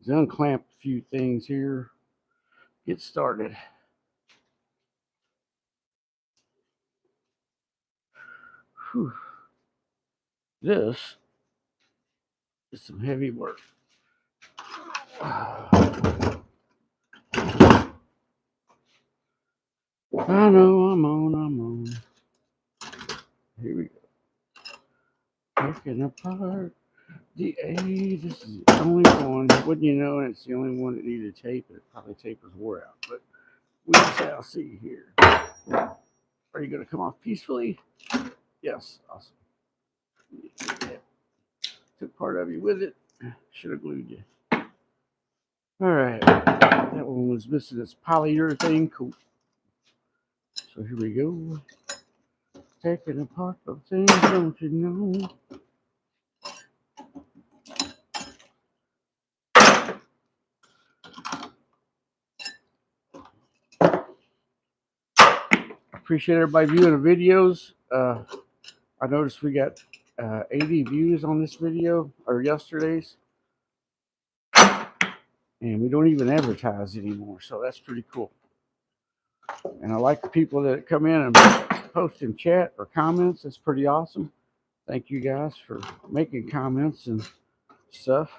unclamp a few things here. Get started. Whew. This is some heavy work. I know I'm on. Here we go. Taking apart the A. This is the only one. Wouldn't you know? It's the only one that needed tape. It probably tape was wore out, but we shall see here. Are you going to come off peacefully? Yes. Awesome. Took part of you with it. Should have glued you. All right. That one was missing its polyurethane coat. So here we go. Taking apart the things, don't you know? Appreciate everybody viewing the videos. I noticed we got 80 views on this video, or yesterday's. And we don't even advertise anymore, so that's pretty cool. And I like the people that come in and post in chat or comments. That's pretty awesome. Thank you guys for making comments and stuff.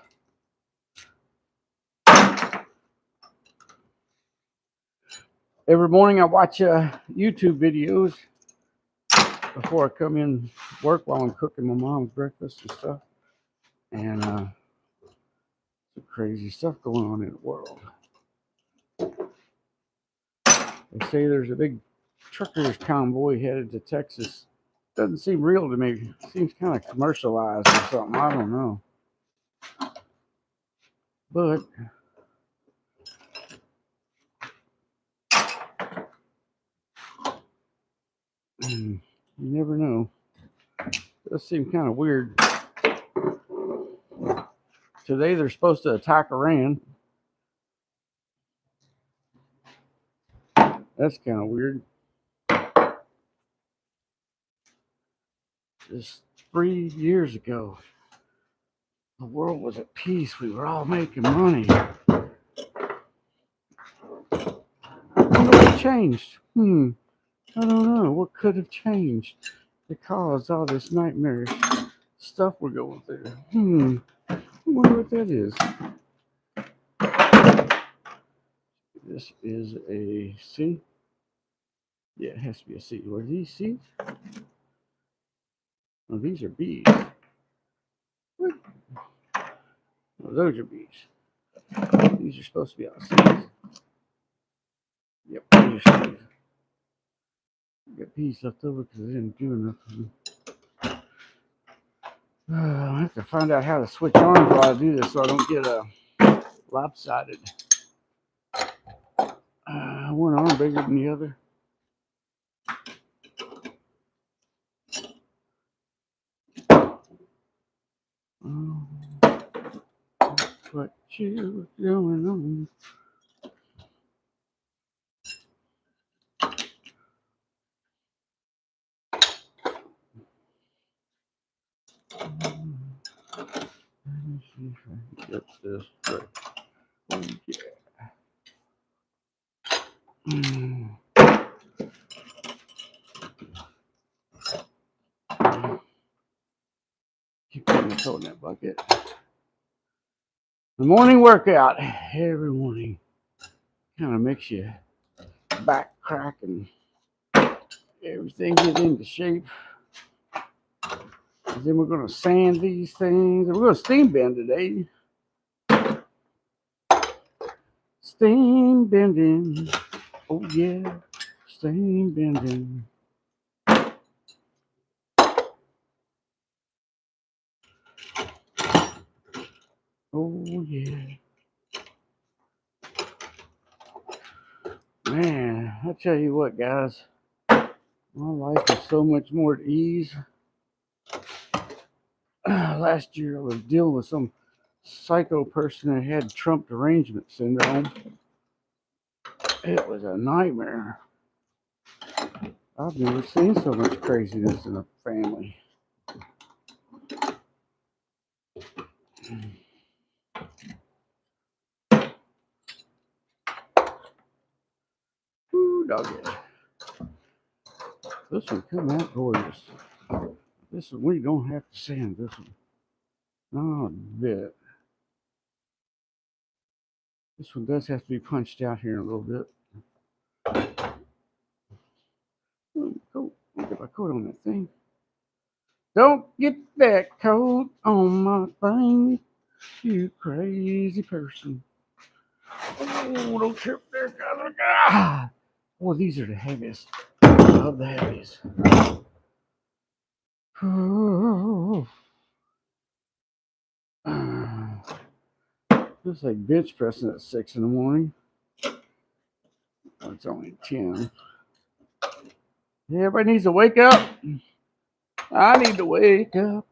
Every morning I watch YouTube videos before I come in work while I'm cooking my mom's breakfast and stuff. And some crazy stuff going on in the world. They say there's a big truckers convoy headed to Texas. Doesn't seem real to me. Seems kind of commercialized or something. I don't know. But you never know. It does seem kind of weird. Today they're supposed to attack Iran. That's kind of weird. Just 3 years ago, the world was at peace. We were all making money. I wonder what changed. I don't know. What could have changed that caused all this nightmarish stuff we're going through? I wonder what that is. This is a C. Yeah, it has to be a C. What are these C's? Oh, these are B's. What? Oh, those are B's. These are supposed to be all C's. Yep, these are C's. Got B's left over because I didn't do enough. I have to find out how to switch arms while I do this so I don't get lopsided. One arm bigger than the other. What you doing on? Let me see if I can get this right. Oh, yeah. Keep putting the toe in that bucket. The morning workout every morning kind of makes you back crack and everything get into shape. And then we're going to sand these things. We're going to steam bend today. Steam bending. Oh yeah, steam bending. Oh yeah. Man, I tell you what, guys. My life is so much more at ease. Last year I was dealing with some psycho person that had Trump derangement syndrome. It was a nightmare. I've never seen so much craziness in a family. dog it. This one come out gorgeous. This one, we don't have to sand this one. Not a bit. This one does have to be punched out here in a little bit. Go, get my coat on that thing. Don't get that coat on my thing, you crazy person. Oh, don't trip there, guys. Ah! Boy, these are the heaviest of the heavies. Oh. Looks like bench pressing at 6 in the morning. Oh, it's only 10. Yeah, everybody needs to wake up. I need to wake up.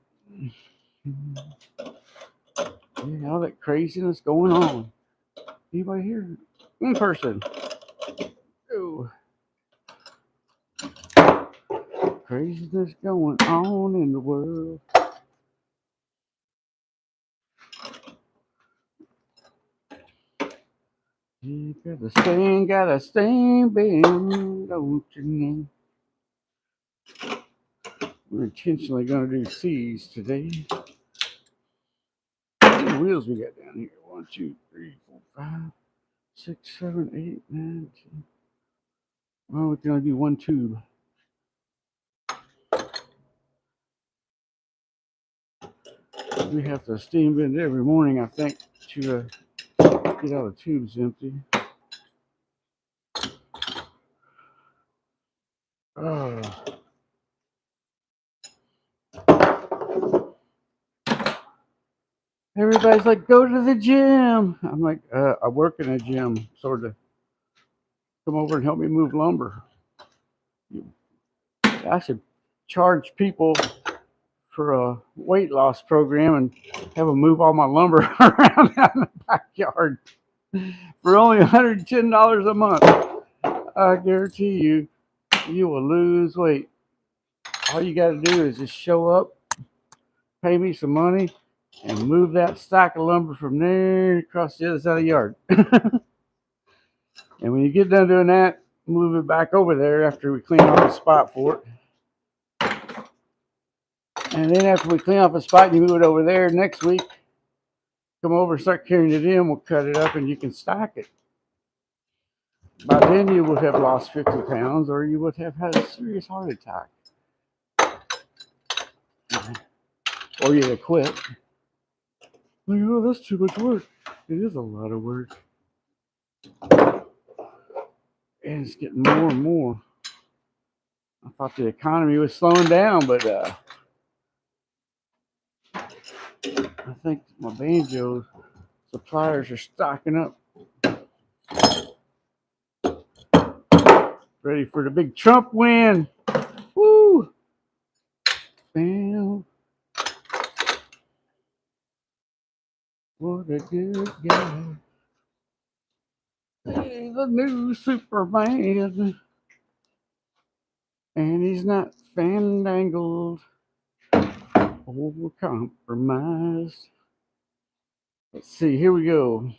Yeah, all that craziness going on. Anybody here? One person. Oh. Craziness going on in the world. You got a stain, baby, don't you know? We're intentionally going to do C's today. How many wheels we got down here? 1, 2, 3, 4, 5, 6, 7, 8, 9, 10. Well, we're going to do one tube. We have to steam bend every morning, I think, to get all the tubes empty. Oh. Everybody's like, go to the gym. I'm like, I work in a gym, sort of. Come over and help me move lumber. I should charge people for a weight loss program and have them move all my lumber around out in the backyard for only $110 a month. I guarantee you, you will lose weight. All you got to do is just show up, pay me some money, and move that stack of lumber from there across the other side of the yard. And when you get done doing that, move it back over there after we clean off the spot for it. And then after we clean off a spot and you move it over there next week, come over and start carrying it in. We'll cut it up and you can stack it. By then you would have lost 50 pounds or you would have had a serious heart attack. Or you'd have quit. Like, oh, that's too much work. It is a lot of work. And it's getting more and more. I thought the economy was slowing down, but I think my banjo suppliers are stocking up. Ready for the big Trump win. Woo! Bam. What a good guy. He's a new Superman. And he's not fandangled or compromised. Let's see, here we go.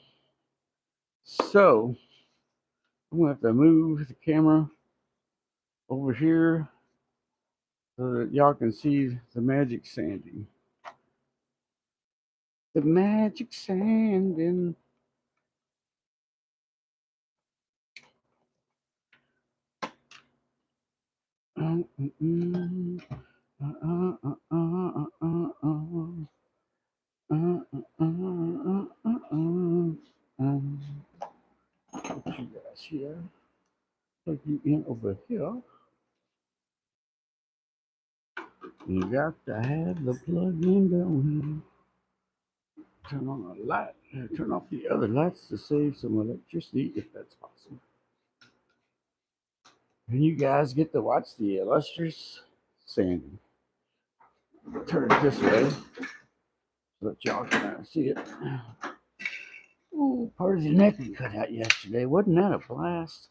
So, I'm going to have to move the camera over here so that y'all can see the magic sanding. The magic sanding. Put you guys here. Plug you in over here. You got to have the plug-in going. Turn on the light. Turn off the other lights to save some electricity, if that's possible. And you guys get to watch the illustrious sanding. Turn it this way so that y'all can see it. Oh, part of the neck we cut out yesterday. Wasn't that a blast?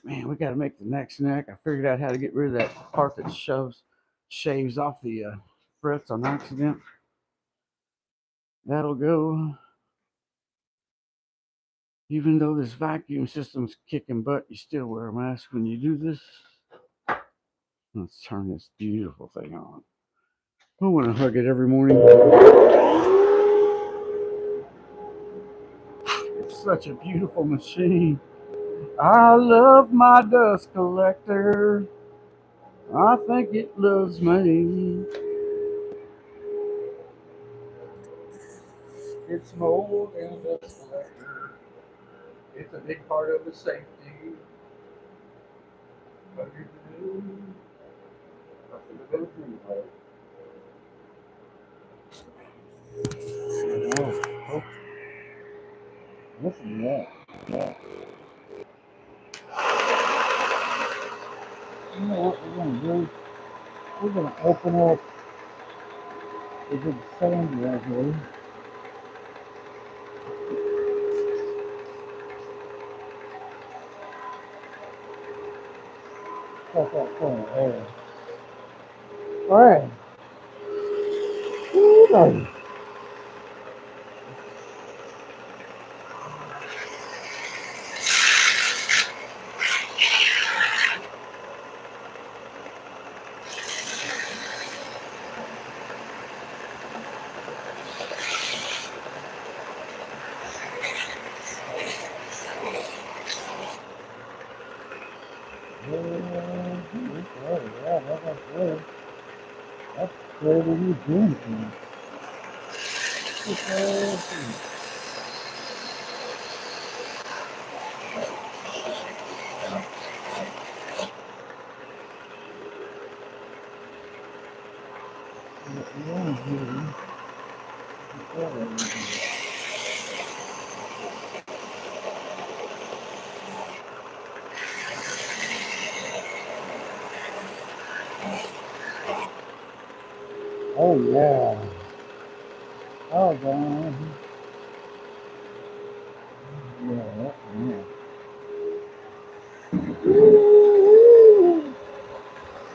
Man, we got to make the next neck. I figured out how to get rid of that part that shaves off the frets on accident. That'll go. Even though this vacuum system's kicking butt, you still wear a mask when you do this. Let's turn this beautiful thing on. I want to hug it every morning. It's such a beautiful machine. I love my dust collector. I think it loves me. It's more than a dust collector. It's a big part of the safety. What you do? Nothing to go through, oh, listen to that. Yeah. You know what we're going to do? We're going to open up the big sand right here. Cut that corner there. All right. Ooh, baby. Yeah, that's good. That's good. What are you doing to me? Oh, yeah. Oh, God. Yeah, yeah.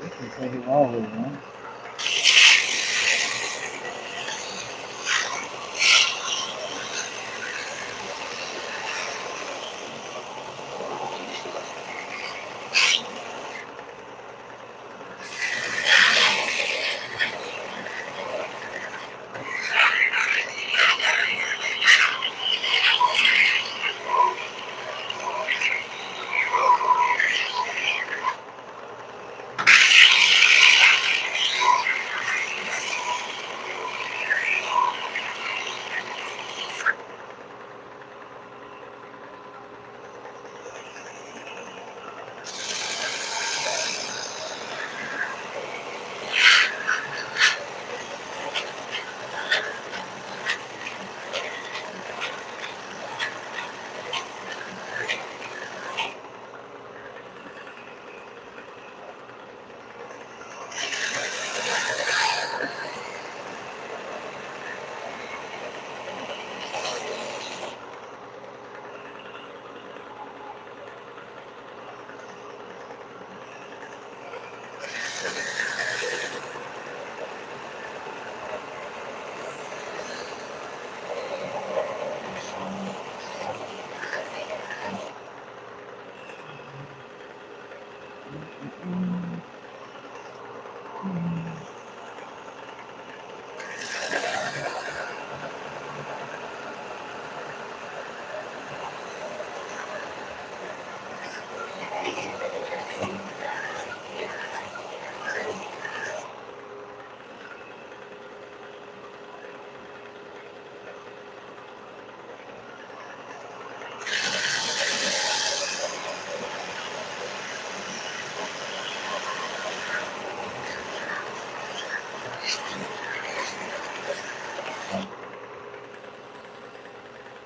This is taking all of it, man.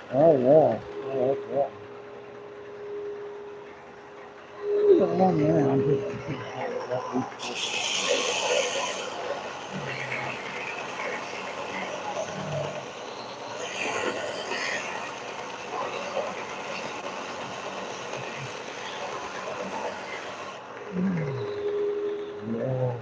Oh, yeah. Oh, yeah. Oh, man. I'm just... Yeah.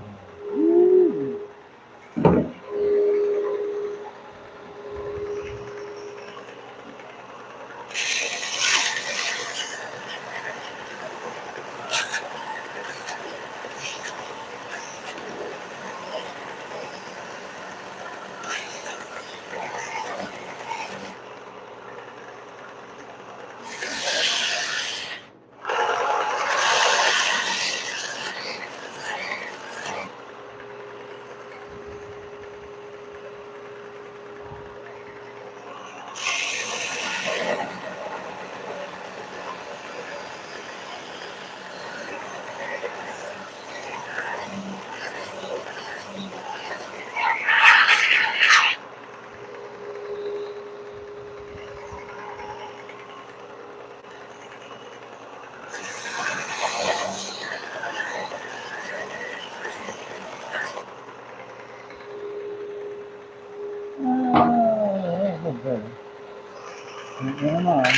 Never mind.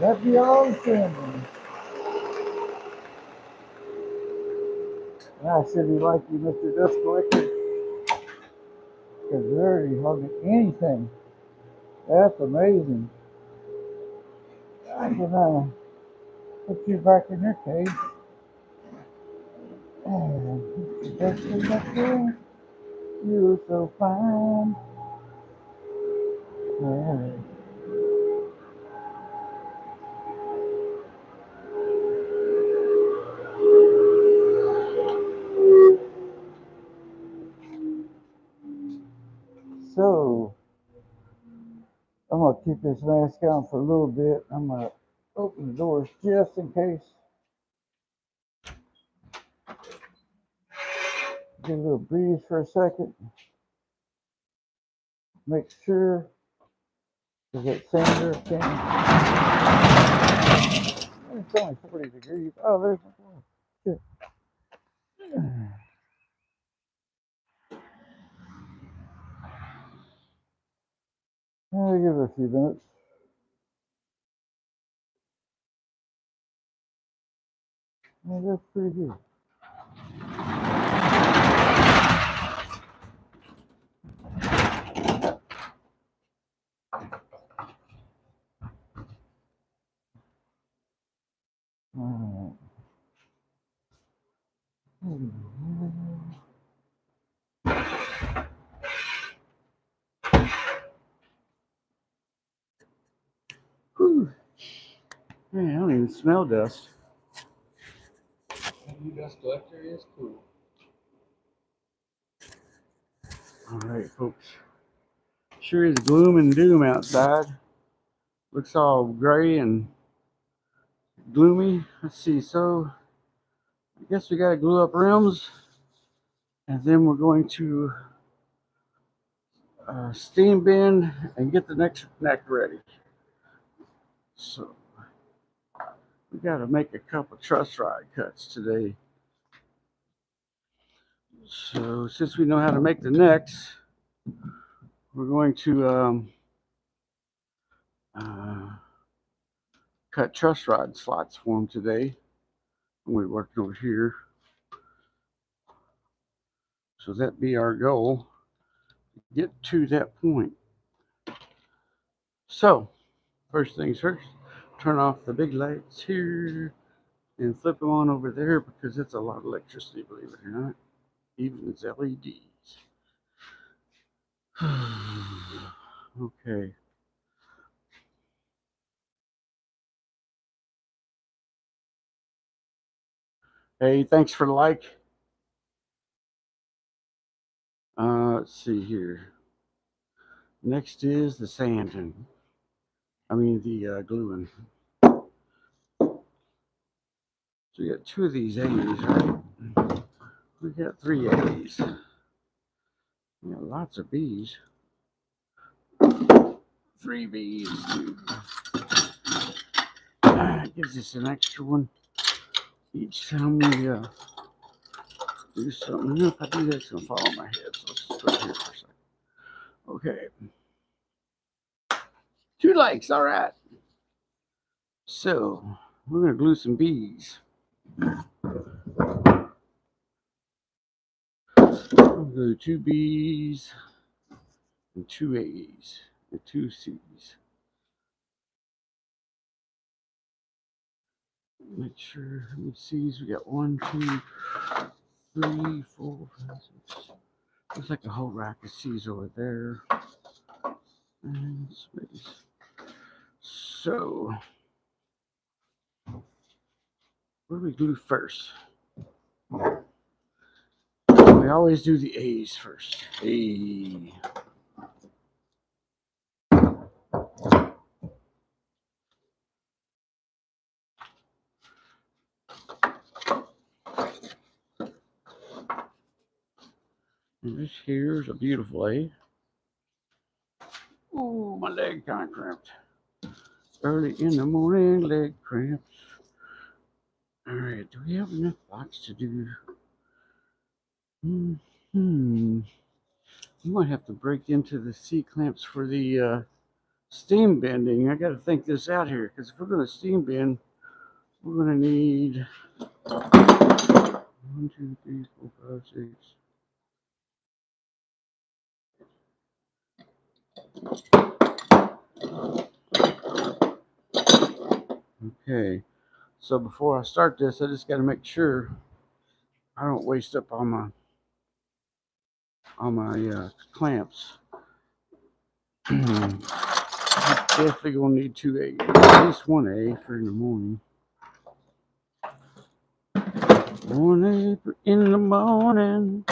That be all family. And I said he like you, Mr. Dust Collector, because there ain't hardly anything. That's amazing. I can put you back in your cage. And Mr. Dust Collector, you're so fine. Yeah. So, I'm going to keep this mask on for a little bit. I'm going to open the doors just in case. Get a little breeze for a second. Make sure that sander can. It's only 40 degrees. Oh, there's my phone. Shit. I'll give it a few minutes. Yeah, that's pretty good. All right. Man, I don't even smell dust. New dust collector is cool. All right, folks. Sure is gloom and doom outside. Looks all gray and gloomy. Let's see. So I guess we got to glue up rims, and then we're going to steam bend and get the next neck ready. So we got to make a couple truss rod cuts today. So since we know how to make the necks, we're going to cut truss rod slots for them today. We're working over here. So that'd be our goal, get to that point. So first things first, turn off the big lights here and flip them on over there because it's a lot of electricity, believe it or not, even as LEDs. Okay. Hey, thanks for the like. Let's see here. Next is the sanding. I mean the gluing. So we got 2 of these A's, right? We got 3 A's. We got lots of B's. 3 B's. Gives us an extra one each time we do something. If I do that, it's gonna fall on my head. So let's just put it here for a second. Okay. 2 likes. All right. So we're gonna glue some B's. I'll glue 2 B's and 2 A's and 2 C's. Make sure. Let me see. We got 1, 2, 3, 4, 5, 6. Looks like a whole rack of C's over there. And space. So, what do we glue first? We always do the A's first. A. And this here's a beautiful A. Oh, my leg kind of cramped. Early in the morning, leg cramps. All right, do we have enough blocks to do? We might have to break into the C-clamps for the steam bending. I got to think this out here, because if we're going to steam bend, we're going to need 1, 2, 3, 4, 5, 6. Okay, so before I start this, I just got to make sure I don't waste up all my clamps. Definitely gonna need 2 A's, at least 1 A for in the morning. 1 A for in the morning.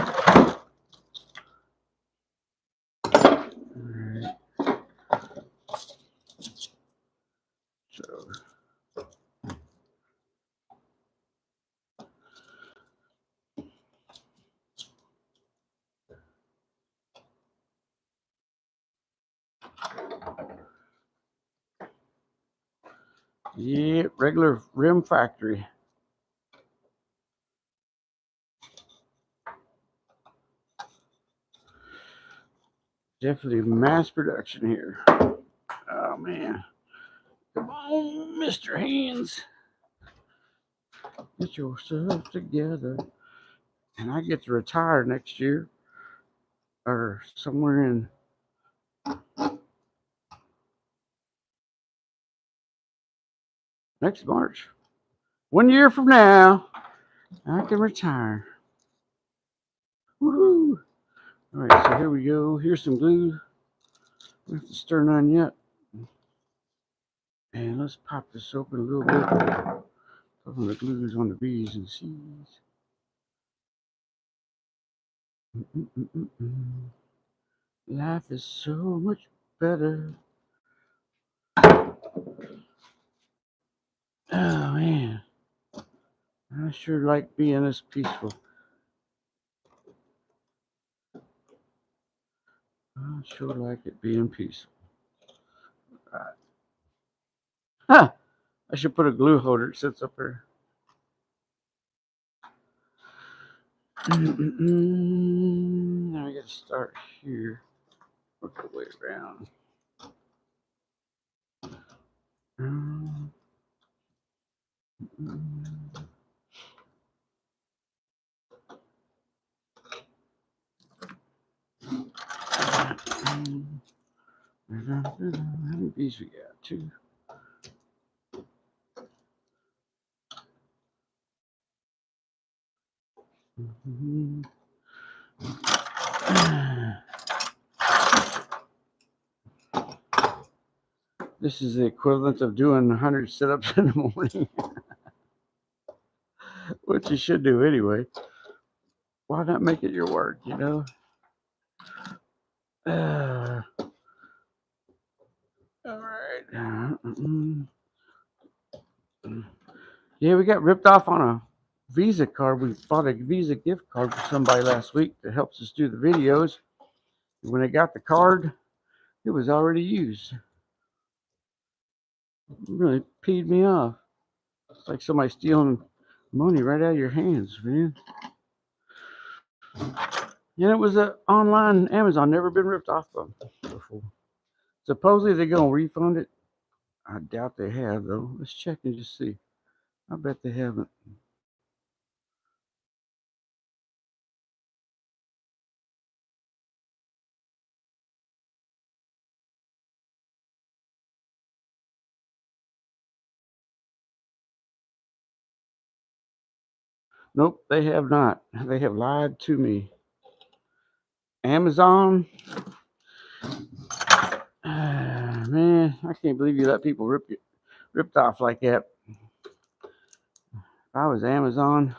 Alright. So yeah, regular rim factory. Definitely mass production here. Oh man. Come on, Mr. Hands. Get yourself together. And I get to retire next year. Or somewhere in next March. 1 year from now, I can retire. Woohoo! Alright, so here we go. Here's some glue. We have to stir none yet. And let's pop this open a little bit. Put the glues on the B's and C's. Life is so much better. Oh man. sure like being this peaceful. I sure like it being peaceful. Right. Huh. I should put a glue holder that sits up there. Now I got to start here. Work the way around. How many bees we got? 2. This is the equivalent of doing 100 sit-ups in the morning, which you should do anyway. Why not make it your work, you know? All right. Yeah, we got ripped off on a Visa card. We bought a Visa gift card for somebody last week that helps us do the videos. When they got the card, it was already used. It really peed me off. It's like somebody stealing money right out of your hands, man. And it was a online Amazon, never been ripped off of before. Supposedly they're gonna refund it. I doubt they have though. Let's check and just see. I bet they haven't. Nope, they have not. They have lied to me. Amazon, man, I can't believe you let people ripped off like that. If I was Amazon,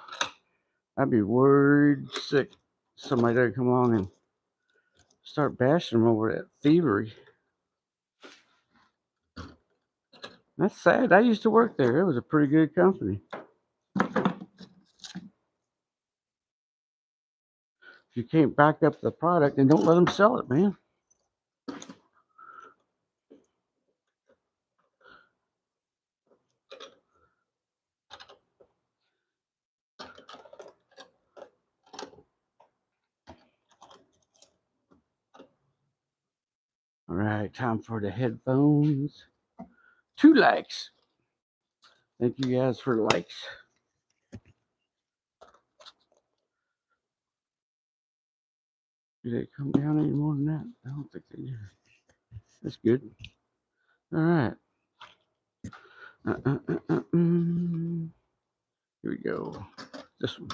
I'd be worried sick. Somebody there come along and start bashing them over that thievery. That's sad. I used to work there. It was a pretty good company. If you can't back up the product, then don't let them sell it, man. All right, time for the headphones. 2 likes. Thank you guys for the likes. Do they come down any more than that? I don't think they do. That's good. All right. Here we go. This one.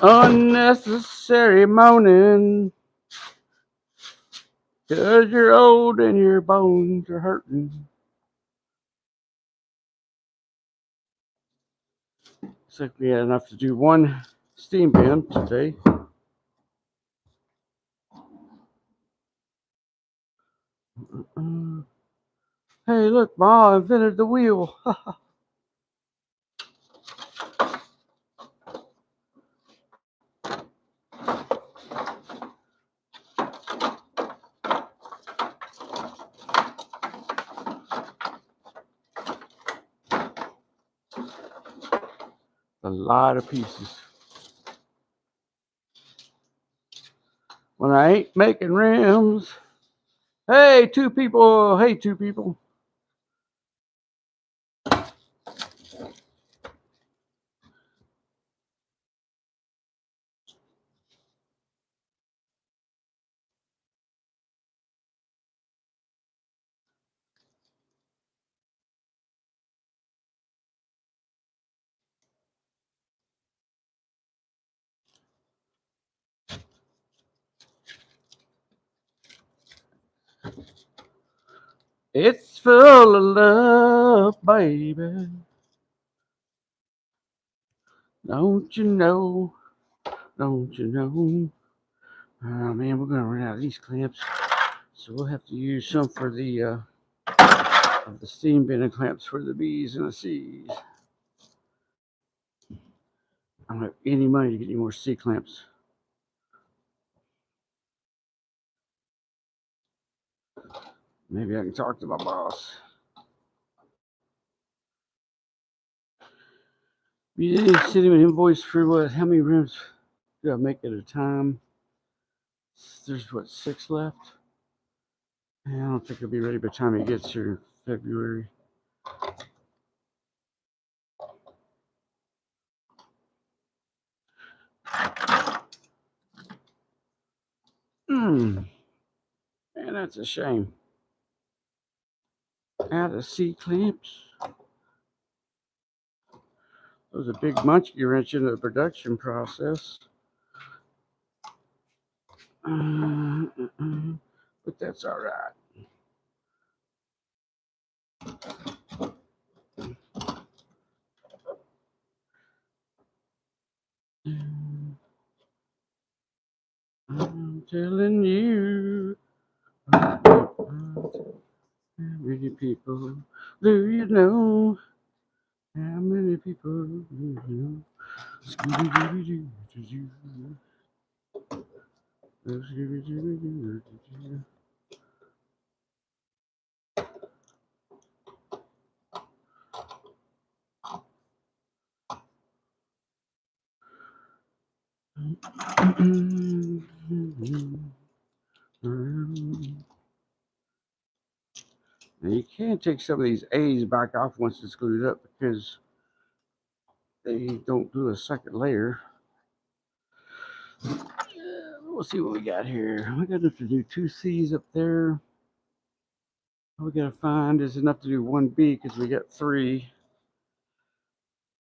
Unnecessary moaning, 'cause you're old and your bones are hurting. Looks like we had enough to do 1 steam bin today. Hey, look, Ma invented the wheel. A lot of pieces. When I ain't making rims. Hey, 2 people. Hey, 2 people. It's full of love, baby. Don't you know? Don't you know? Oh man, we're gonna run out of these clamps, so we'll have to use some for the steam bending clamps for the B's and the C's. I don't have any money to get any more C clamps. Maybe I can talk to my boss. You didn't send him an invoice for what? How many rims do I make at a time? There's what, 6 left? I don't think it'll be ready by the time he gets here in February. Man, that's a shame. Out of C clamps. It was a big monkey wrench in the production process. But that's all right. I'm telling you, how many people do you know? How many people do you know? Now you can take some of these A's back off once it's glued up because they don't do a second layer. We'll see what we got here. We got enough to do 2 C's up there. All we gotta find is enough to do 1 B because we got 3.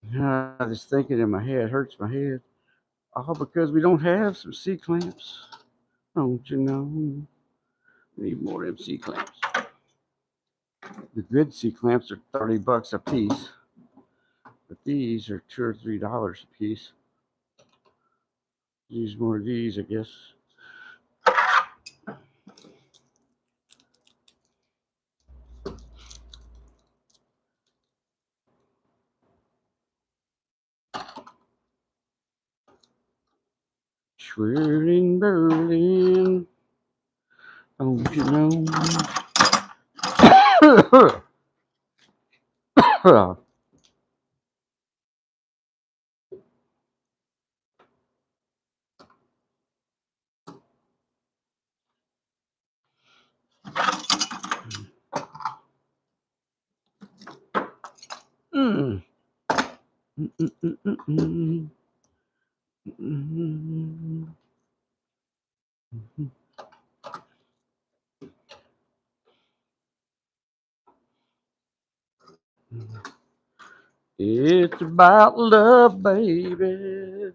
This thinking in my head hurts my head. All because we don't have some C clamps. Don't you know? We need more MC clamps. The good C clamps are $30 a piece, but these are $2 or $3 a piece. Use more of these, I guess. Swirling Berlin, don't you know? It's about love, baby.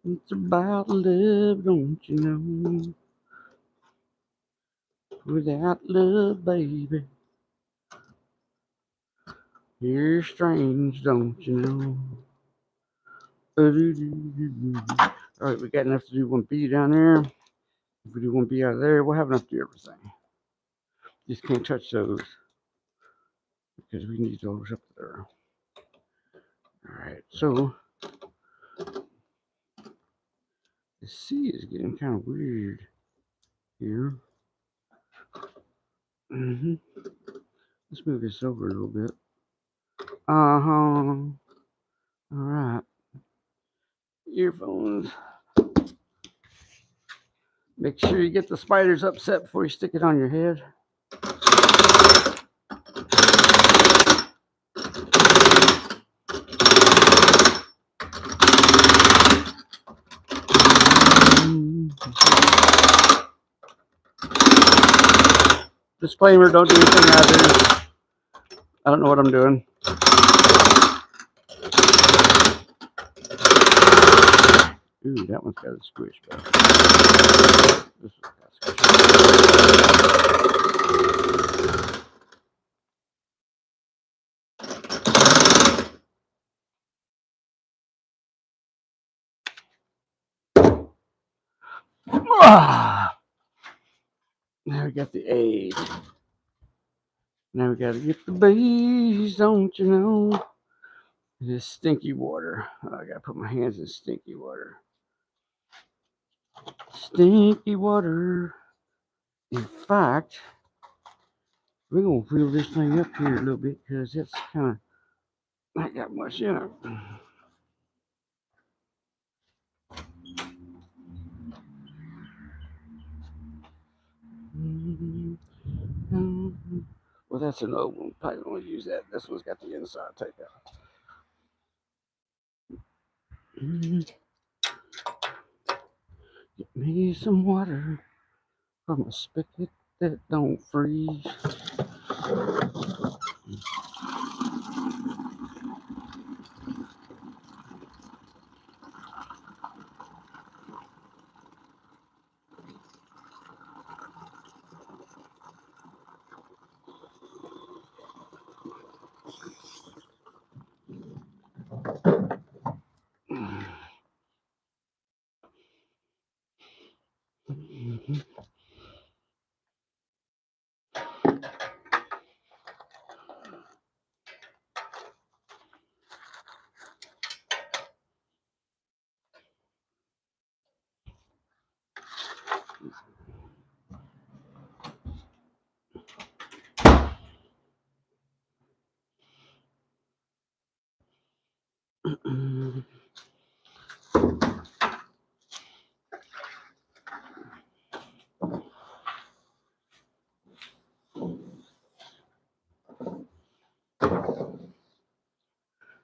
It's about love, don't you know? Without love, baby, you're strange, don't you know? All right, we got enough to do 1 B down there. If we do 1 B out of there, we'll have enough to do everything. Just can't touch those because we need those up there. All right, so the C is getting kind of weird here. Let's move this over a little bit. All right. Earphones. Make sure you get the spiders upset before you stick it on your head. Disclaimer, don't do anything out there. I don't know what I'm doing. Ooh, that one's got a squish back. This one's got a squish. Ah, now we got the A's. Now we got to get the B's, don't you know? This stinky water. I got to put my hands in stinky water. Stinky water. In fact, we're going to fill this thing up here a little bit because it's kind of not got much in it. Well, that's an old one. Probably don't use that. This one's got the inside tape out. Get me some water from a spigot that don't freeze.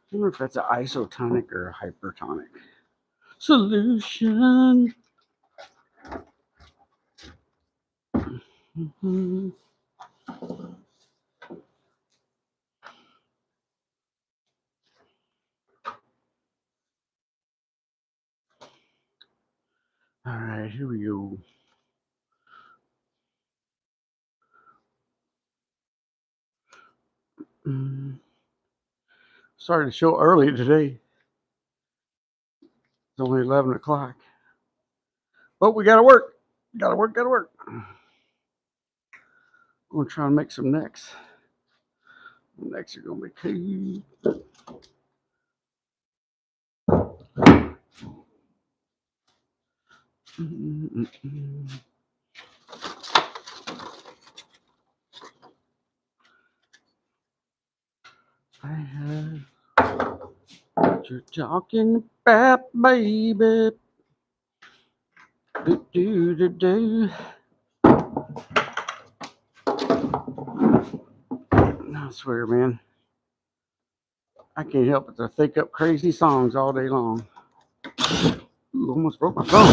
I wonder if that's an isotonic or a hypertonic solution. All right, here we go. Started the show early today. It's only 11 o'clock. But we got to work. Got to work, got to work. I'm going to try and make some necks. The necks are going to be key. I have what you're talking about, baby. Do, do, do, do. I swear, man. I can't help but to think up crazy songs all day long. Ooh, almost broke my phone.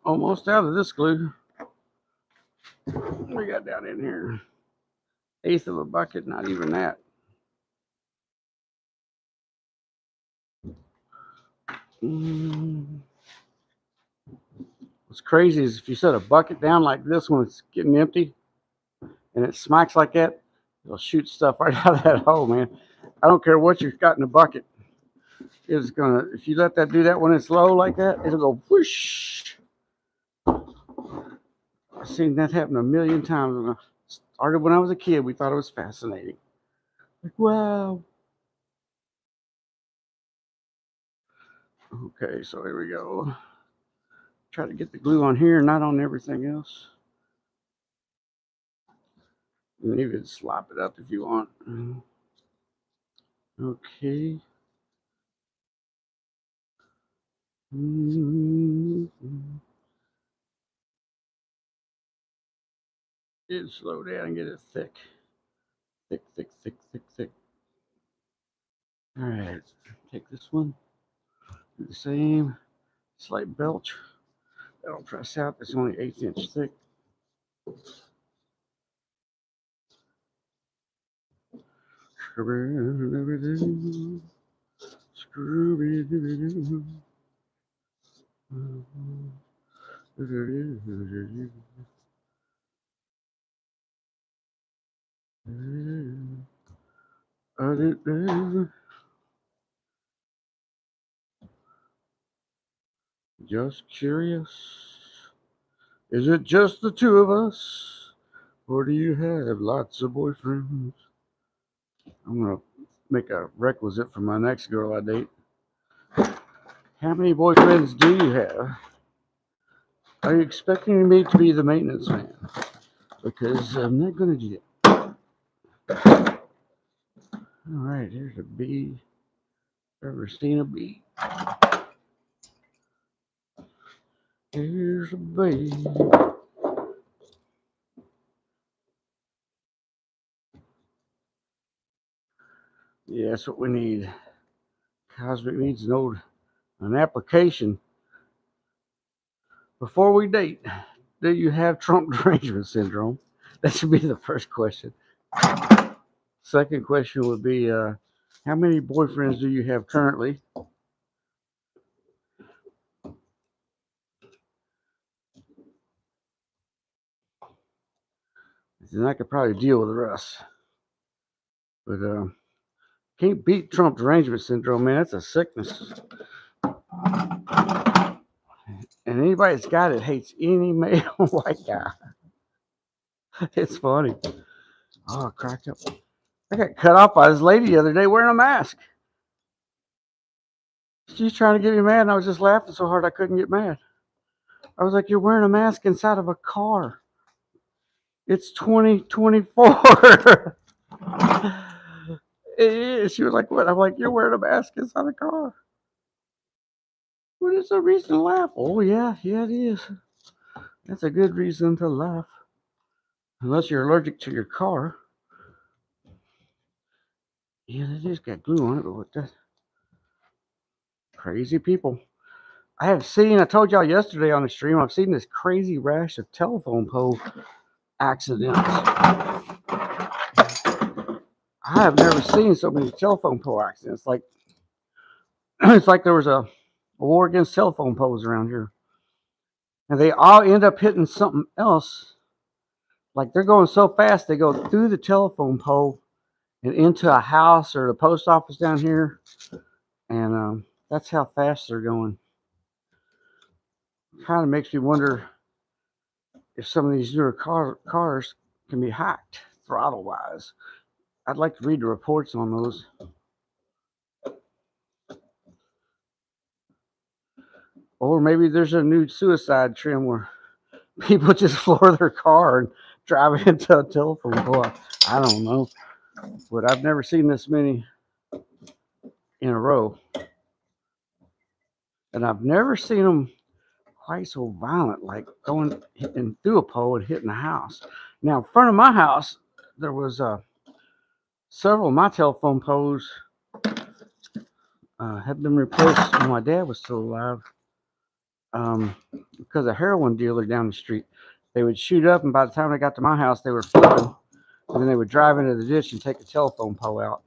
Almost out of this glue. What we got down in here? Eighth of a bucket, not even that. What's crazy is if you set a bucket down like this when it's getting empty and it smacks like that, it'll shoot stuff right out of that hole, man. I don't care what you've got in the bucket. It's gonna, if you let that do that when it's low like that, it'll go whoosh. I've seen that happen a million times. When I started when I was a kid, we thought it was fascinating. Like, wow. Okay, so here we go. Try to get the glue on here, not on everything else. You can even slop it up if you want. Okay. Get it slow down and get it thick. Thick, thick, thick, thick, thick. All right, take this one. Do the same. Slight belch. That'll press out. It's only 1/8 inch thick. Scooby-Doo. Scooby-Doo. Just curious. Is it just the two of us? Or do you have lots of boyfriends? I'm going to make a requisite for my next girl I date. How many boyfriends do you have? Are you expecting me to be the maintenance man? Because I'm not going to do it. All right, here's a bee. Ever seen a bee? Here's a bee. Yeah, that's what we need. Cosmic needs an application. Before we date, do you have Trump derangement syndrome? That should be the first question. Second question would be, how many boyfriends do you have currently? And I could probably deal with the rest. But can't beat Trump derangement syndrome, man. That's a sickness. And anybody that's got it hates any male white guy. It's funny. Oh, I cracked up. I got cut off by this lady the other day wearing a mask. She's trying to get me mad, and I was just laughing so hard I couldn't get mad. I was like, you're wearing a mask inside of a car. It's 2024. She was like, what? I'm like, you're wearing a mask inside a car. What is a reason to laugh? Oh, yeah, it is. That's a good reason to laugh. Unless you're allergic to your car. Yeah, they just got glue on it, but what that? Crazy people. I told y'all yesterday on the stream, I've seen this crazy rash of telephone pole accidents. I have never seen so many telephone pole accidents. Like, it's like there was a war against telephone poles around here. And they all end up hitting something else. Like, they're going so fast, they go through the telephone pole and into a house or the post office down here. And that's how fast they're going. Kind of makes me wonder if some of these newer cars can be hacked throttle wise. I'd like to read the reports on those. Or maybe there's a new suicide trend where people just floor their car and drive into a telephone pole. I don't know. But I've never seen this many in a row. And I've never seen them quite so violent, like hitting through a pole and hitting a house. Now, in front of my house, there was several of my telephone poles had been replaced when my dad was still alive. Because a heroin dealer down the street, they would shoot up, and by the time they got to my house, they were flipping, and then they would drive into the ditch and take the telephone pole out.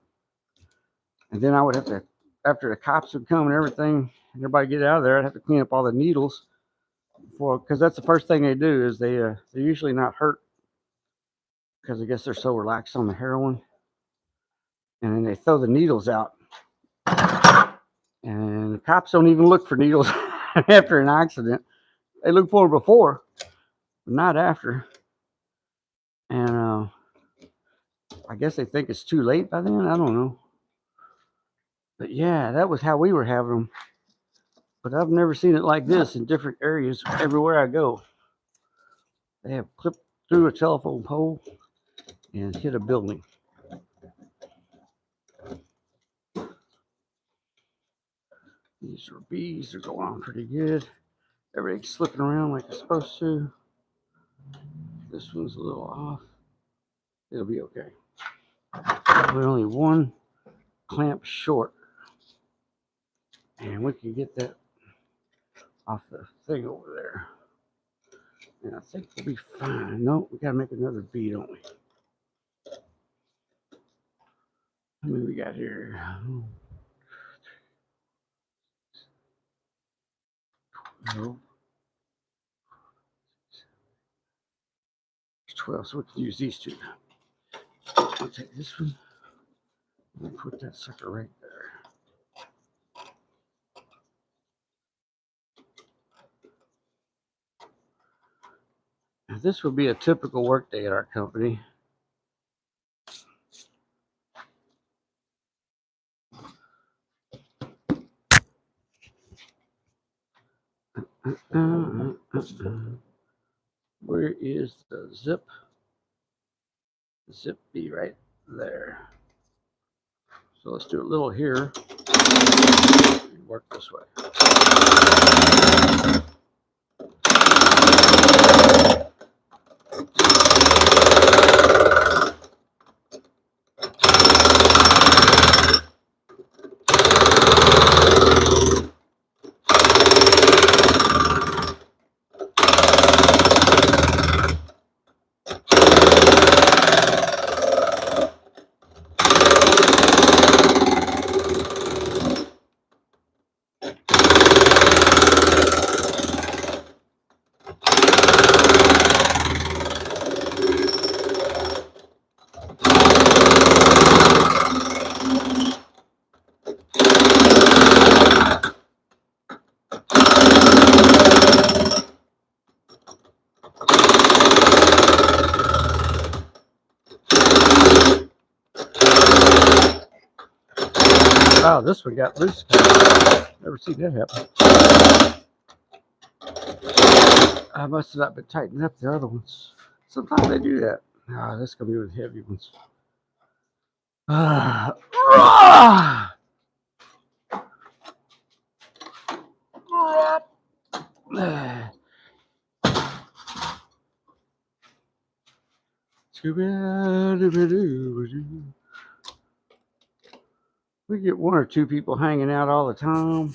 And then I would have to, after the cops would come and everything, everybody get out of there, I'd have to clean up all the needles because that's the first thing they do is they're usually not hurt because I guess they're so relaxed on the heroin, and then they throw the needles out, and the cops don't even look for needles after an accident. They look for them before, but not after. And I guess they think it's too late by then. I don't know. But yeah, that was how we were having them. But I've never seen it like this in different areas everywhere I go. They have clipped through a telephone pole and hit a building. These are bees. They're going on pretty good. Everything's slipping around like it's supposed to. This one's a little off. It'll be okay. We're only one clamp short. And we can get that off the thing over there. And I think we'll be fine. No, we gotta make another bead, don't we? How many we got here? 12. 12, so we can use these two. I'll take this one and put that sucker right there. Now, this would be a typical work day at our company. Where is the zip? Zip be right there. So let's do a little here and work this way. Wow, this one got loose. Never seen that happen. I must have not been tightening up the other ones. Sometimes they do that. Ah, this gonna be with heavy ones. We get one or two people hanging out all the time.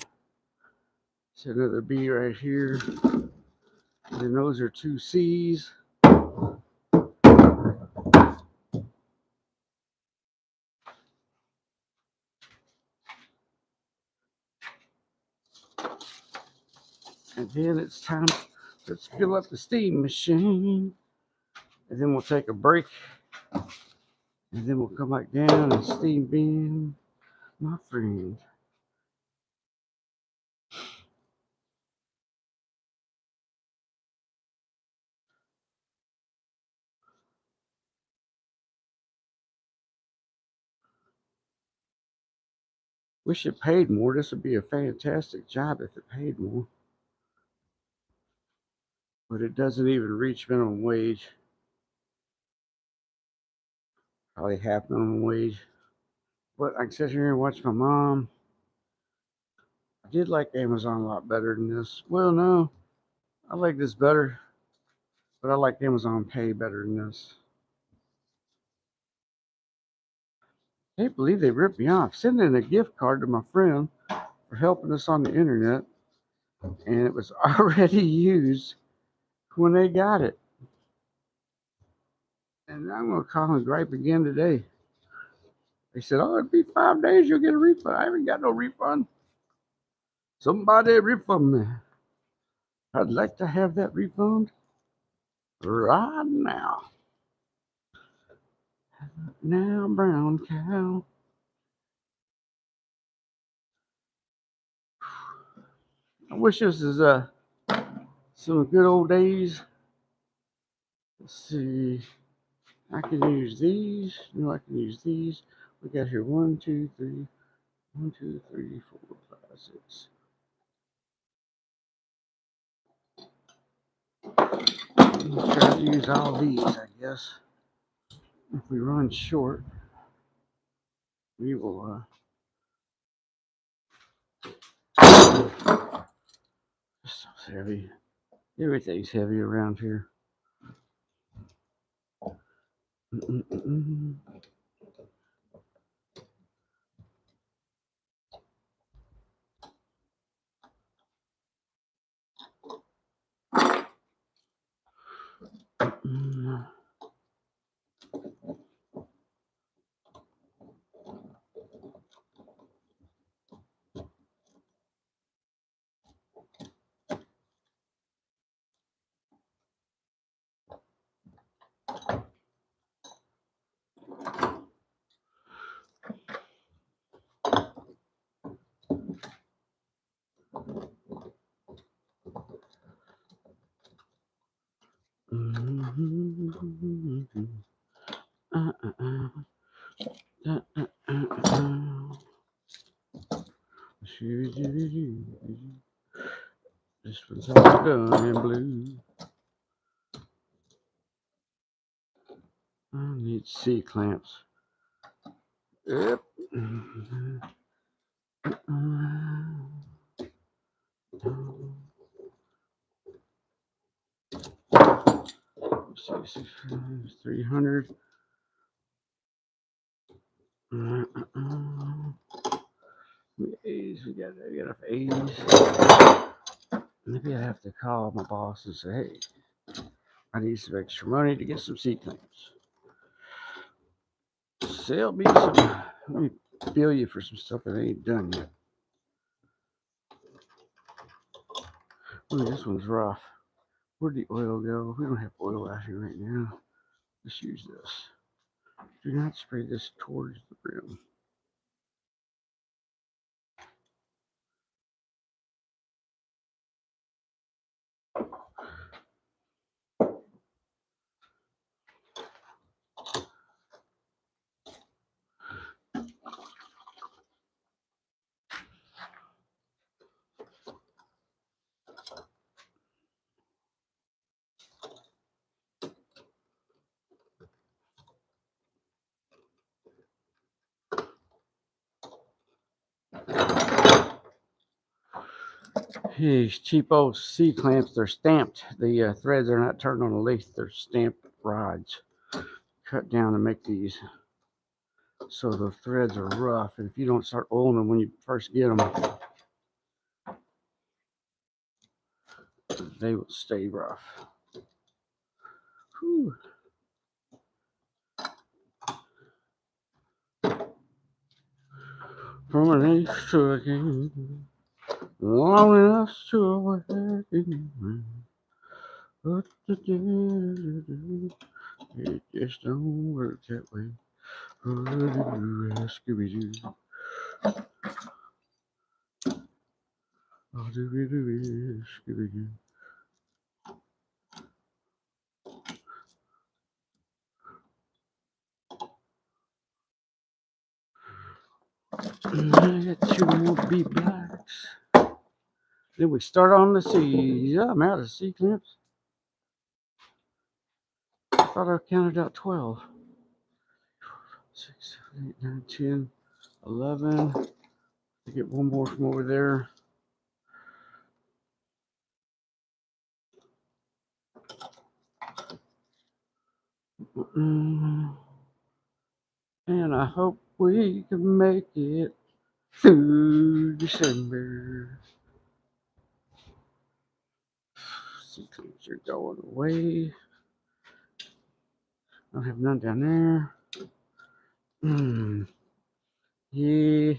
It's another B right here. And those are two C's. And then it's time, let's fill up the steam machine. And then we'll take a break. And then we'll come back down and steam bin, my friend. Wish it paid more. This would be a fantastic job if it paid more. But it doesn't even reach minimum wage. Probably half minimum wage. But I can sit here and watch my mom. I did like Amazon a lot better than this. Well, no, I like this better. But I like Amazon Pay better than this. I can't believe they ripped me off. Sending a gift card to my friend for helping us on the internet. And it was already used when they got it. And I'm going to call and gripe again today. They said, oh, it'll be 5 days, you'll get a refund. I haven't got no refund. Somebody refund me. I'd like to have that refund right now. Now, brown cow. I wish this is some good old days. Let's see. I can use these. No, I can use these. We got here 1, 2, 3. 1, 2, 3, 4, 5, 6. Let's try to use all these, I guess. If we run short, we will. This stuff's heavy. Everything's heavy around here. Mm-mm-mm. Mm. Mm-hmm. This one's all done in blue. I need C clamps. Yep. See, 300. A's, we got enough A's. Maybe I have to call my boss and say, hey, I need some extra money to get some C clamps. Sell me some. Let me bill you for some stuff that ain't done yet. Ooh, this one's rough. Where'd the oil go? We don't have oil out here right now. Let's use this. Do not spray this towards the rim. These cheap old C clamps, they're stamped. The threads are not turned on the lathe, they're stamped rods. Cut down to make these. So the threads are rough, and if you don't start oiling them when you first get them, they will stay rough. Whew. From an ace to a king, loneliness to a wedding ring. What to do? It just don't work that way. Scooby-Doo. Oh, Scooby-Doo, Scooby-Doo. I got 2 more B blacks. Then we start on the C's. Yeah, I'm out of C clamps. I thought I counted out 12. 6, 7, 8, 9, 10, 11. I get one more from over there. And I hope we can make it through December. C clamps are going away. I don't have none down there. Yeah.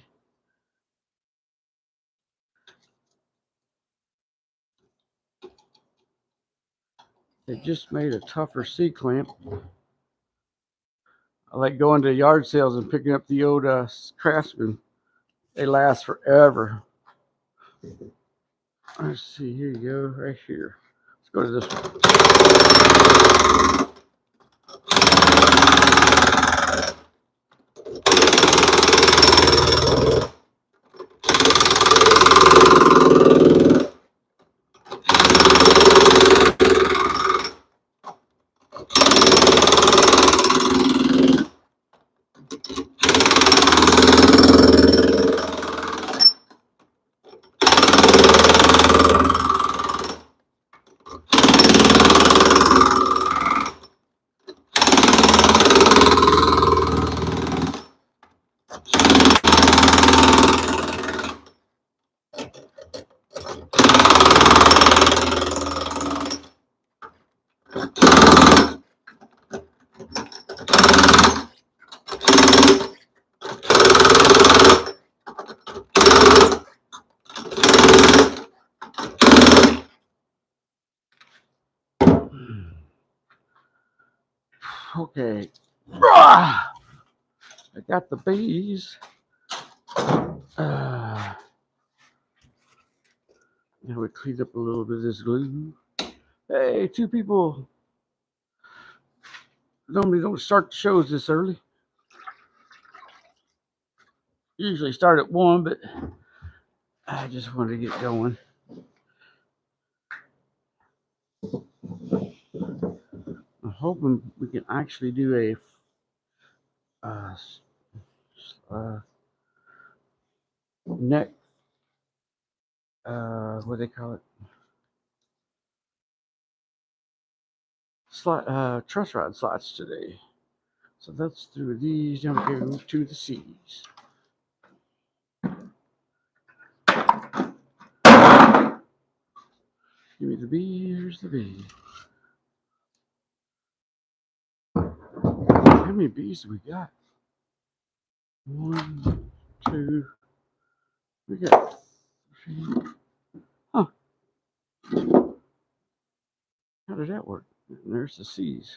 They just made a tougher C clamp. I like going to yard sales and picking up the old Craftsman. They last forever. Let's see, here you go, right here. Let's go to this one. Okay. I got the bees. Now we cleaned up a little bit of this glue. Hey, two people. Normally don't start the shows this early. Usually start at 1, but I just wanted to get going. I'm hoping we can actually do a neck, what do they call it? Truss rod slots today. So let's do these. Now we go to the C's. Give me the B. Here's the B. How many B's do we got? 1, 2. We got 3. Huh. How did that work? And there's the C's.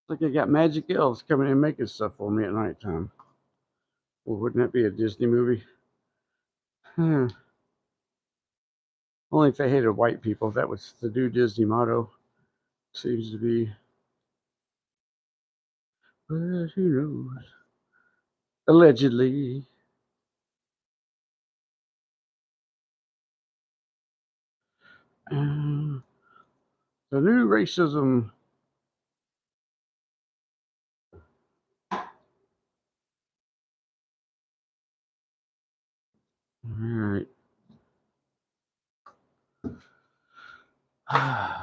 Like I got magic elves coming in and making stuff for me at nighttime. Well, wouldn't that be a Disney movie? Only if they hated white people. That was the new Disney motto. Seems to be. But who knows? Allegedly. The new racism. All right.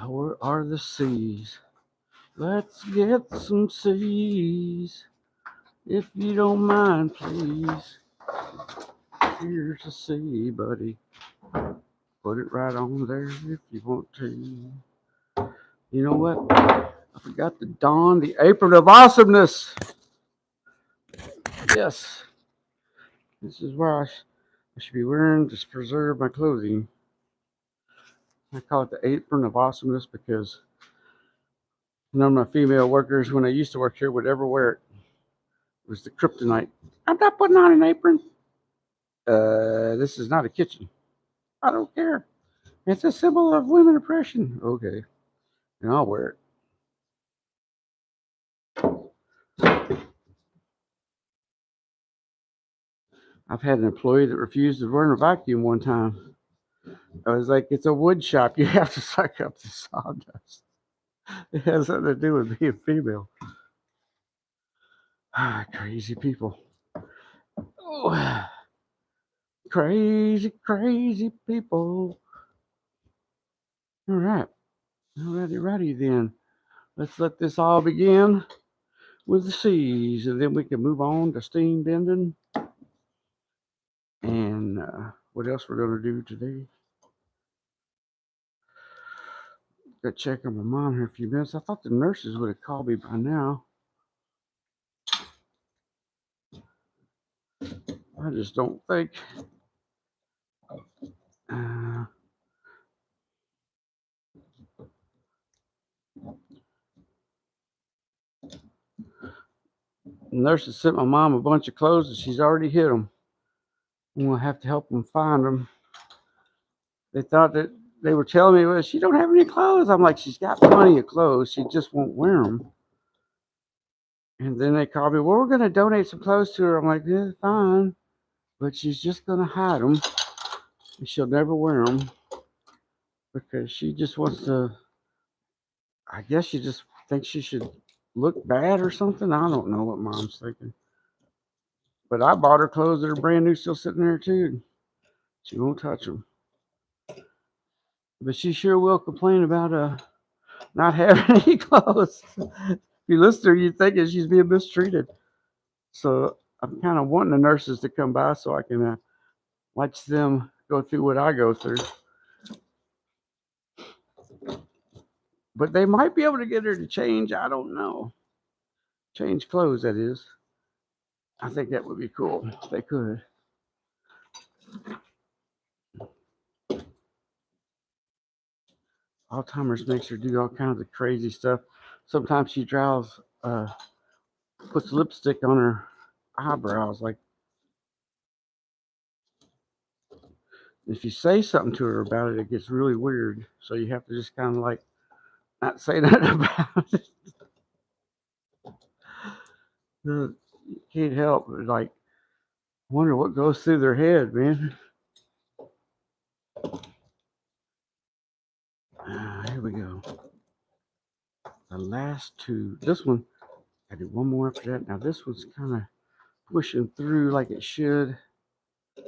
Where are the C's? Let's get some C's. If you don't mind, please. Here's a C, buddy. Put it right on there if you want to. You know what? I forgot to don the apron of awesomeness. Yes. This is where I should be wearing to preserve my clothing. I call it the apron of awesomeness because none of my female workers, when I used to work here, would ever wear it. It was the kryptonite. I'm not putting on an apron. This is not a kitchen. I don't care. It's a symbol of women oppression. Okay. And I'll wear it. I've had an employee that refused to run a vacuum one time. I was like, it's a wood shop. You have to suck up the sawdust. It has nothing to do with being female. Crazy people. Oh, crazy, crazy people. All right. Righty then. Let's let this all begin with the C's, and then we can move on to steam bending. And what else we're going to do today? Got to check on my mom here a few minutes. I thought the nurses would have called me by now. I just don't think. The nurses sent my mom a bunch of clothes, and she's already hid them. I'm going to have to help them find them. They thought that they were telling me, well, she don't have any clothes. I'm like, she's got plenty of clothes. She just won't wear them. And then they called me, well, we're going to donate some clothes to her. I'm like, yeah, fine. But she's just going to hide them. And she'll never wear them because she just wants to, I guess she just thinks she should look bad or something. I don't know what mom's thinking. But I bought her clothes that are brand new, still sitting there too. She won't touch them. But she sure will complain about not having any clothes. If you listen to her, you'd think that she's being mistreated. So I'm kind of wanting the nurses to come by so I can watch them go through what I go through. But they might be able to get her to change. I don't know. Change clothes, that is. I think that would be cool if they could. Alzheimer's makes her do all kinds of crazy stuff. Sometimes she draws, puts lipstick on her eyebrows. Like if you say something to her about it, it gets really weird. So you have to just kind of like not say nothing about it. You can't help but like wonder what goes through their head, man. Here we go. The last two. This one, I do one more after that. Now this one's kind of pushing through like it should.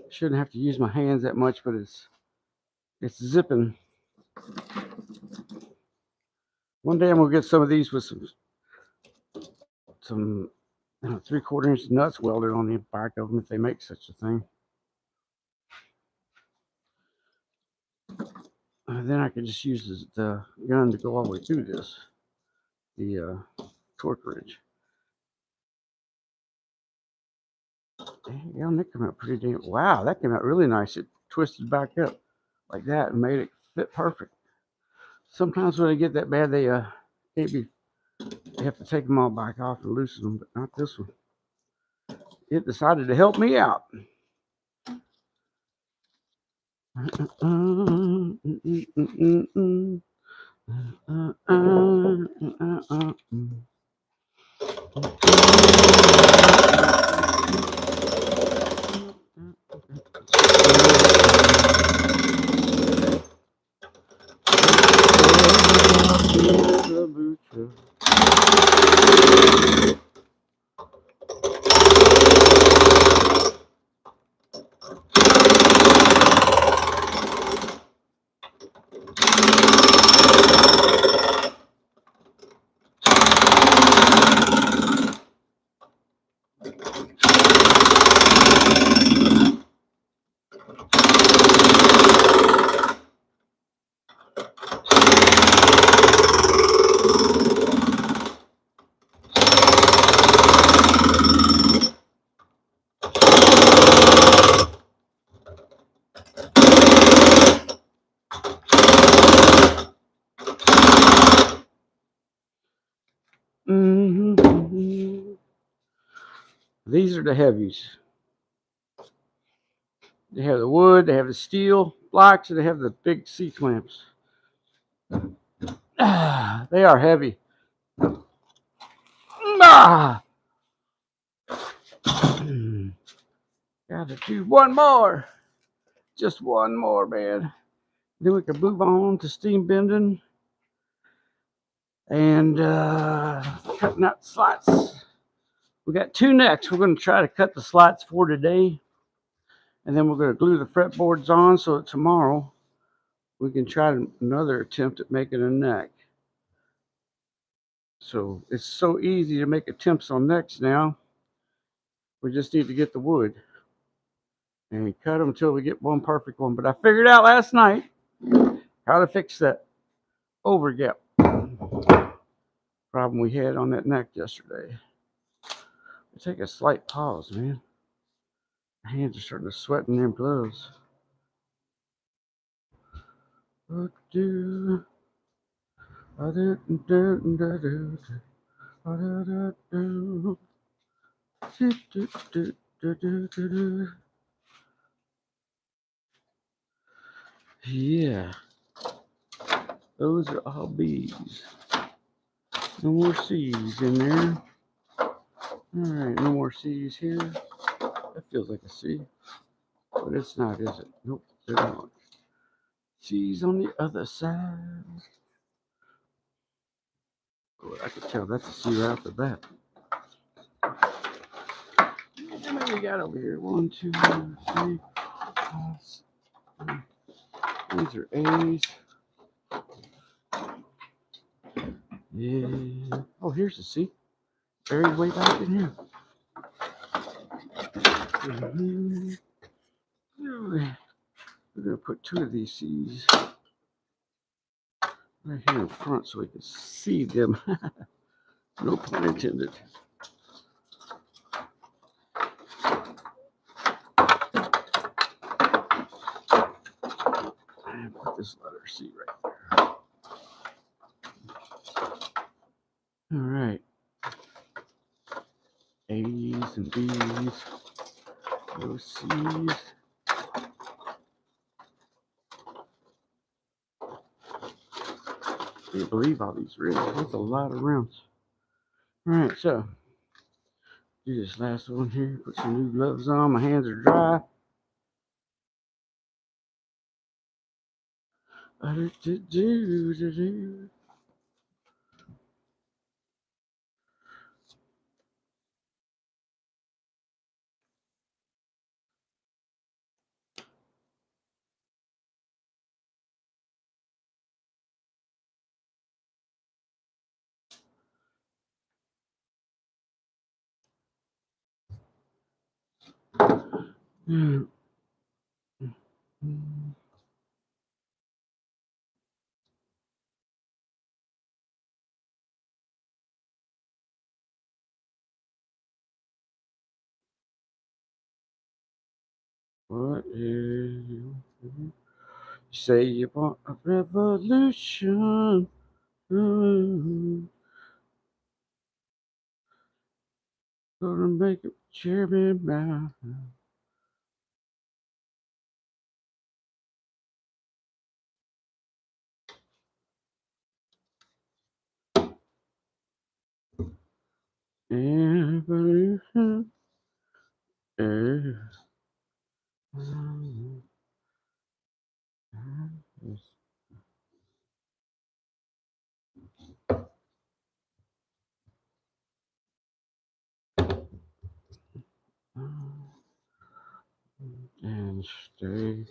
Shouldn't have to use my hands that much, but it's zipping. One day I'm gonna get some of these with some 3/4 inch nuts welded on the back of them if they make such a thing. Then I could just use the gun to go all the way through this, the torque wrench. Yeah, that came out pretty damn. Wow, that came out really nice. It twisted back up like that and made it fit perfect. Sometimes when they get that bad, they can't be. They have to take them all back off and loosen them, but not this one. It decided to help me out. These are the heavies. They have the wood, they have the steel blocks, and they have the big C clamps. They are heavy. Gotta do one more. Just one more, man. Then we can move on to steam bending and cutting out slots. We got two next. We're going to try to cut the slots for today. And then we're going to glue the fretboards on so that tomorrow we can try another attempt at making a neck. So it's so easy to make attempts on necks now. We just need to get the wood and cut them until we get one perfect one. But I figured out last night how to fix that overgap problem we had on that neck yesterday. Take a slight pause, man. My hands are starting to sweat in them gloves. Yeah, those are all B's. No more C's in there. Alright, no more C's here. That feels like a C. But it's not, is it? Nope, they're not. C's on the other side. Oh, I can tell that's a C right off the bat. How many we got over here? 1, 2, 3, 4. These are A's. Yeah. Oh, here's the C. Buried way back in here. We're going to put 2 of these C's right here in front so we can see them. No pun intended. And put this letter C right there. All right. A's and B's. Those C's. I can't believe all these rounds. That's a lot of rounds. All right, so do this last one here. Put some new gloves on. My hands are dry. What is you say you want a revolution? Gonna make it chairman now. Evolution. And stay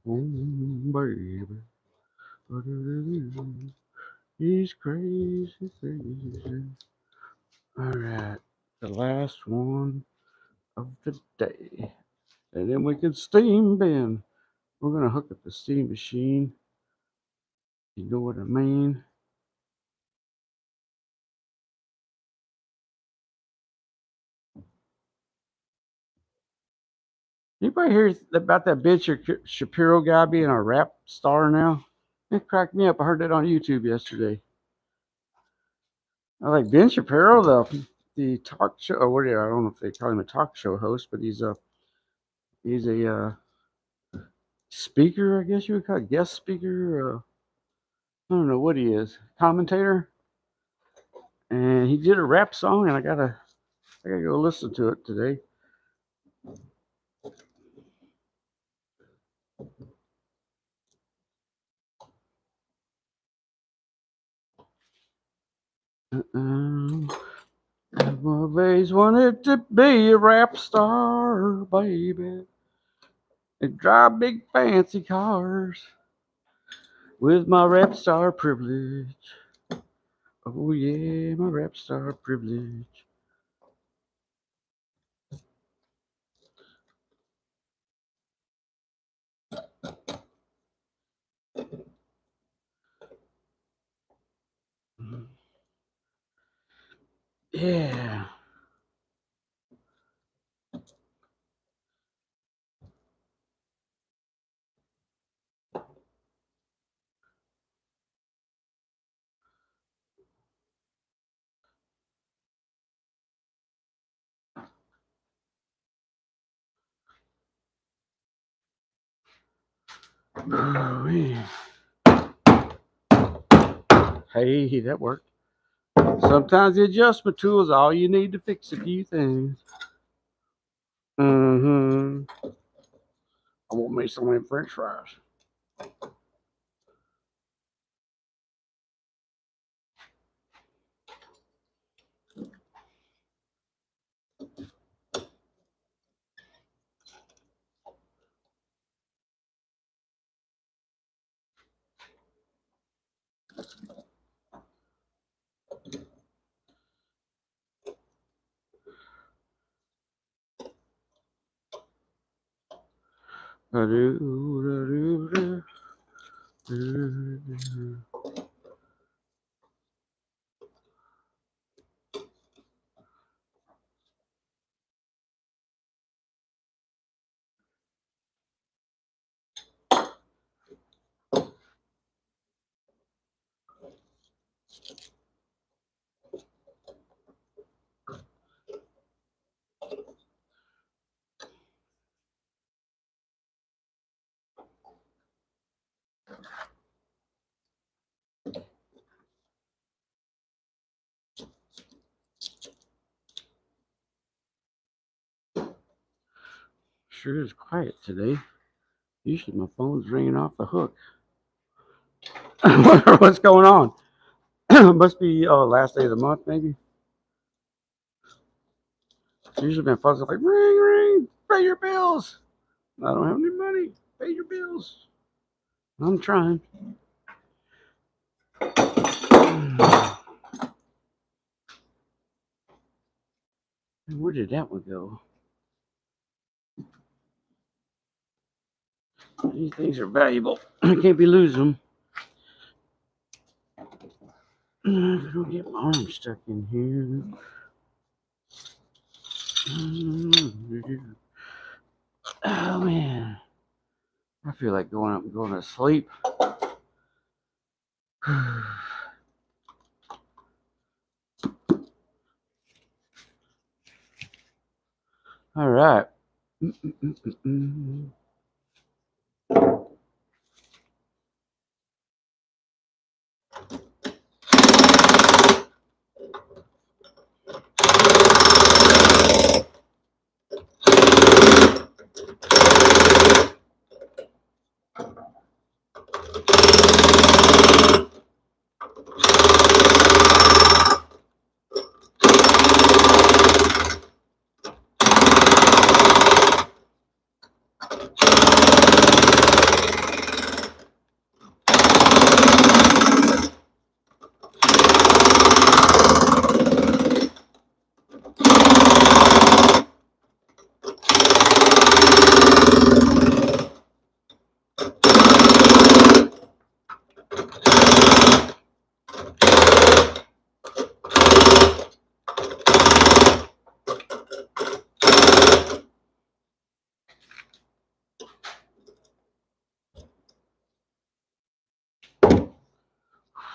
home, baby. He's crazy, crazy. All right, the last one of the day. And then we can steam bin. We're gonna hook up the steam machine. You know what I mean? Anybody hear about that Ben Shapiro guy being a rap star now? It cracked me up. I heard that on YouTube yesterday. I like Ben Shapiro, the talk show. Or what? I don't know if they call him a talk show host, but he's a speaker. I guess you would call it guest speaker. I don't know what he is. Commentator, and he did a rap song, and I gotta go listen to it today. I've always wanted to be a rap star, baby, and drive big fancy cars with my rap star privilege. Oh yeah, my rap star privilege. Yeah. Oh yeah. Hey, that worked. Sometimes the adjustment tool is all you need to fix a few things. Mm-hmm. I want me some of them French fries. sure is quiet today. Usually my phone's ringing off the hook. I wonder what's going on. Must be last day of the month, maybe. It's usually been fuzzing like ring, ring, pay your bills. I don't have any money. Pay your bills. I'm trying. Where did that one go? These things are valuable. I can't be losing them. I don't get my arm stuck in here. Oh man, I feel like going up and going to sleep. All right.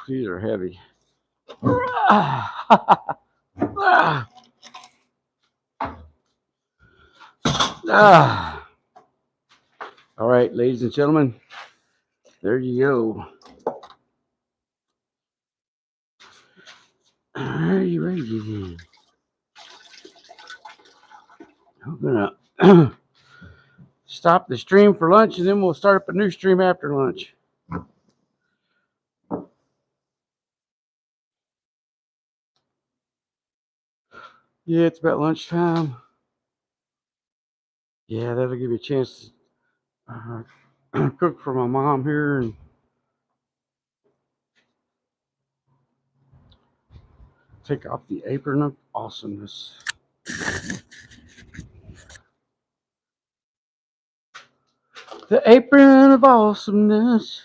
These are heavy. All right, ladies and gentlemen, there you go. Are you ready? I'm gonna stop the stream for lunch, and then we'll start up a new stream after lunch. Yeah, it's about lunchtime. Yeah, that'll give me a chance to cook for my mom here and take off the apron of awesomeness. The apron of awesomeness.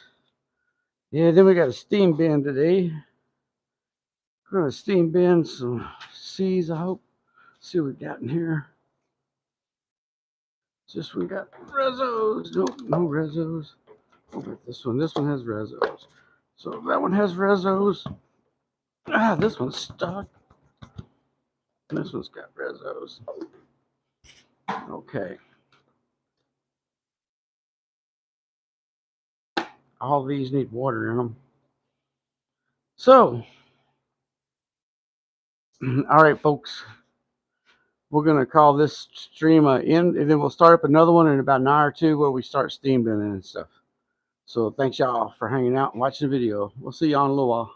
Yeah, then we got a steam bin today. We're gonna steam bin some C's, I hope. See what we got in here. Just we got Rezzos. Nope, no Rezzos. What about this one? This one has Rezzos. So that one has Rezzos. This one's stuck. This one's got Rezzos. Okay. All these need water in them. So, all right, folks. We're going to call this stream end, and then we'll start up another one in about an hour or two where we start steam binning and stuff. So, thanks y'all for hanging out and watching the video. We'll see y'all in a little while.